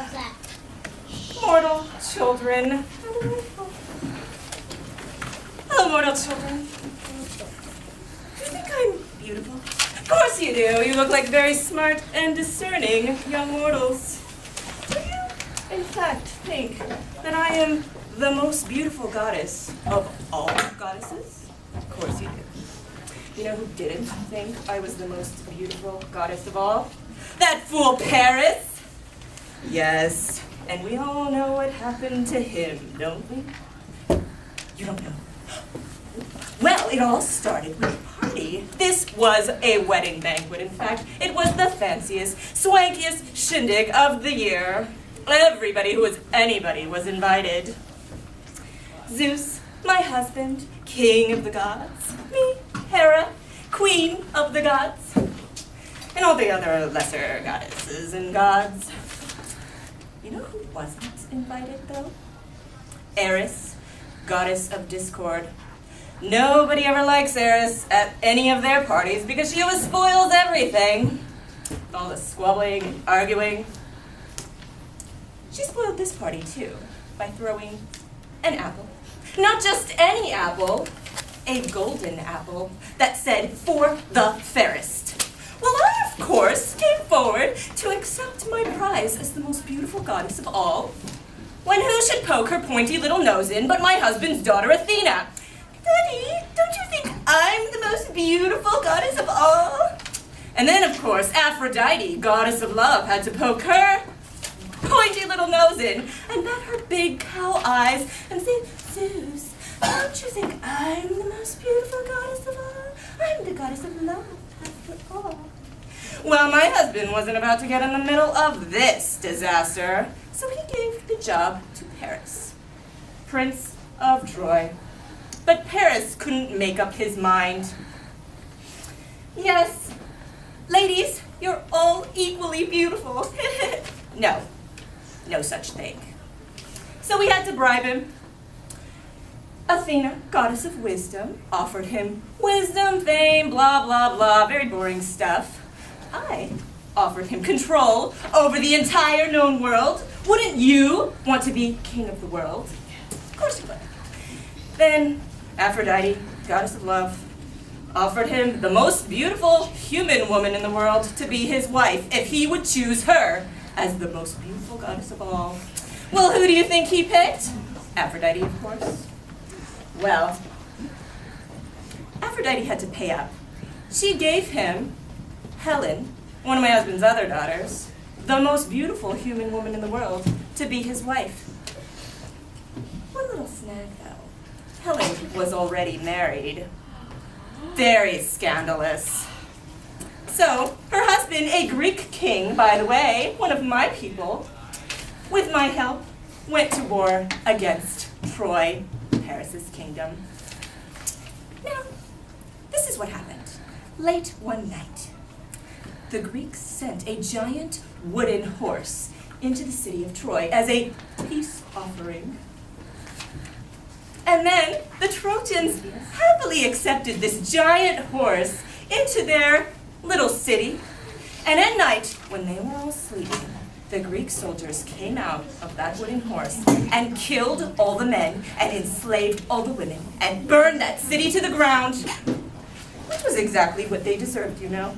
What's that? Mortal children. Hello, mortal children. Do you think I'm beautiful? Of course you do. You look like very smart and discerning young mortals. Do you, in fact, think that I am the most beautiful goddess of all goddesses? Of course you do. You know who didn't think I was the most beautiful goddess of all? That fool Paris! Yes, and we all know what happened to him, don't we? You don't know. Well, it all started with a party. This was a wedding banquet, in fact. It was the fanciest, swankiest shindig of the year. Everybody who was anybody was invited. Zeus, my husband, king of the gods. Me, Hera, queen of the gods. And all the other lesser goddesses and gods. You know who wasn't invited, though? Eris, goddess of discord. Nobody ever likes Eris at any of their parties because she always spoils everything. All the squabbling and arguing. She spoiled this party, too, by throwing an apple. Not just any apple, a golden apple that said, "For the fairest." Well, I, of course, came forward to accept my prize as the most beautiful goddess of all. When who should poke her pointy little nose in but my husband's daughter, Athena? Daddy, don't you think I'm the most beautiful goddess of all? And then, of course, Aphrodite, goddess of love, had to poke her pointy little nose in and bat her big cow eyes and say, "Zeus, don't you think I'm the most beautiful goddess of all? I'm the goddess of love, after all." Well, my husband wasn't about to get in the middle of this disaster, so he gave the job to Paris, Prince of Troy. But Paris couldn't make up his mind. "Yes, ladies, you're all equally beautiful." No, no such thing. So we had to bribe him. Athena, goddess of wisdom, offered him wisdom, fame, blah, blah, blah, very boring stuff. I offered him control over the entire known world. Wouldn't you want to be king of the world? Of course you would. Then Aphrodite, goddess of love, offered him the most beautiful human woman in the world to be his wife if he would choose her as the most beautiful goddess of all. Well, who do you think he picked? Aphrodite, of course. Well, Aphrodite had to pay up. She gave him Helen, one of my husband's other daughters, the most beautiful human woman in the world, to be his wife. One little snag, though. Helen was already married. Very scandalous. So, her husband, a Greek king, by the way, one of my people, with my help, went to war against Troy, Paris's kingdom. Now, this is what happened. Late one night, the Greeks sent a giant wooden horse into the city of Troy as a peace offering. And then the Trojans happily accepted this giant horse into their little city. And at night, when they were all sleeping, the Greek soldiers came out of that wooden horse and killed all the men and enslaved all the women and burned that city to the ground. Which was exactly what they deserved, you know.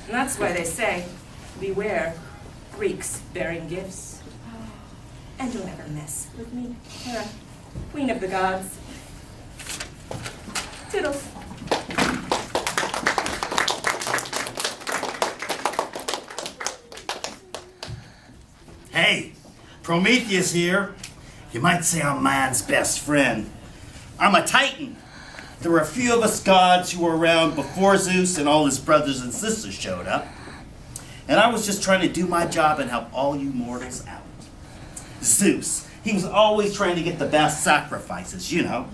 And that's why they say, beware Greeks bearing gifts. And don't ever mess with me, Hera, queen of the gods. Toodles. Hey, Prometheus here. You might say I'm man's best friend. I'm a Titan. There were a few of us gods who were around before Zeus and all his brothers and sisters showed up. And I was just trying to do my job and help all you mortals out. Zeus, he was always trying to get the best sacrifices, you know.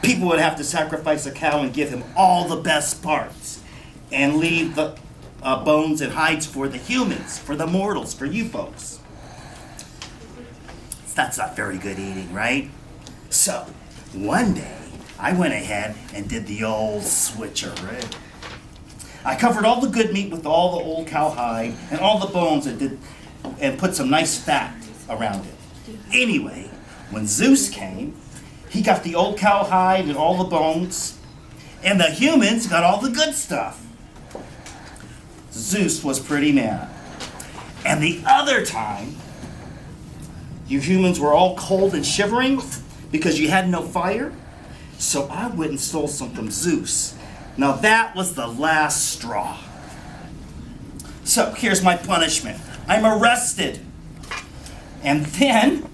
People would have to sacrifice a cow and give him all the best parts. And leave the bones and hides for the humans, for the mortals, for you folks. That's not very good eating, right? So, one day, I went ahead and did the old switcheroo. I covered all the good meat with all the old cow hide and all the bones and did and put some nice fat around it. Anyway, when Zeus came, he got the old cowhide and all the bones, and the humans got all the good stuff. Zeus was pretty mad. And the other time, you humans were all cold and shivering because you had no fire, so I went and stole some from Zeus. Now that was the last straw. So here's my punishment. I'm arrested. And then,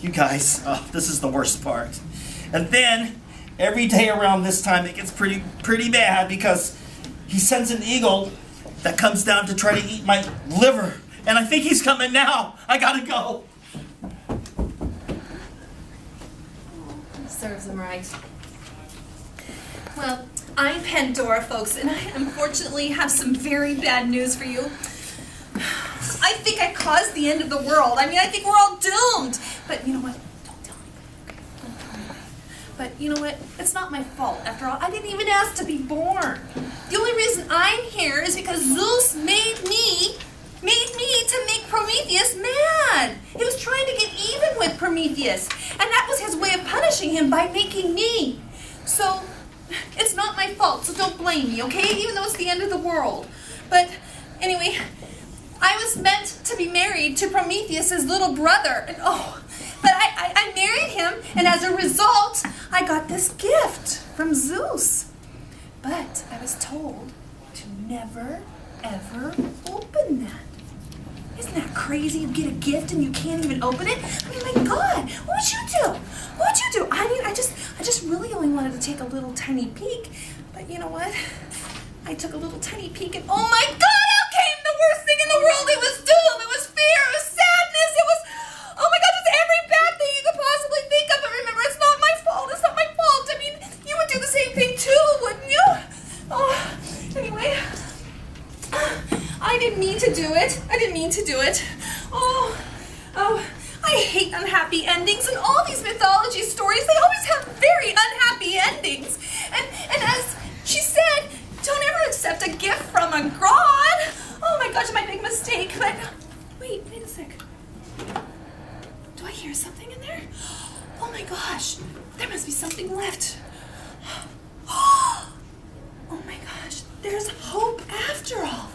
you guys, this is the worst part. And then, every day around this time, it gets pretty bad because he sends an eagle that comes down to try to eat my liver. And I think he's coming now. I gotta go. Serves him right. Well, I'm Pandora, folks, and I unfortunately have some very bad news for you. I think I caused the end of the world. I mean, I think we're all doomed. But you know what? Don't tell anybody, okay? Don't tell anybody. But you know what? It's not my fault. After all, I didn't even ask to be born. The only reason I'm here is because Zeus made me to make Prometheus mad. He was trying to get even with Prometheus, and that was his way of punishing him by making me. So, it's not my fault, so don't blame me, okay? Even though it's the end of the world. But anyway, I was meant to be married to Prometheus's little brother, and but I married him, and as a result, I got this gift from Zeus. But I was told to never, ever open that. Isn't that crazy? You get a gift and you can't even open it? I mean, my God, what would you do? What would you do? I mean, I just really only wanted to take a little tiny peek. But you know what? I took a little tiny peek and oh my God, out came the worst thing in the world. It was doom, it was fear, it was sadness, it was, oh my God, just every bad thing you could possibly think of. But remember, it's not my fault, it's not my fault. I mean, you would do the same thing too, wouldn't you? Oh, anyway. I didn't mean to do it. I didn't mean to do it. Oh, I hate unhappy endings, and all these mythology stories, they always have very unhappy endings. And as she said, don't ever accept a gift from a god. Oh my gosh, my big mistake. But wait a sec. Do I hear something in there? Oh my gosh, there must be something left. Oh my gosh, there's hope after all.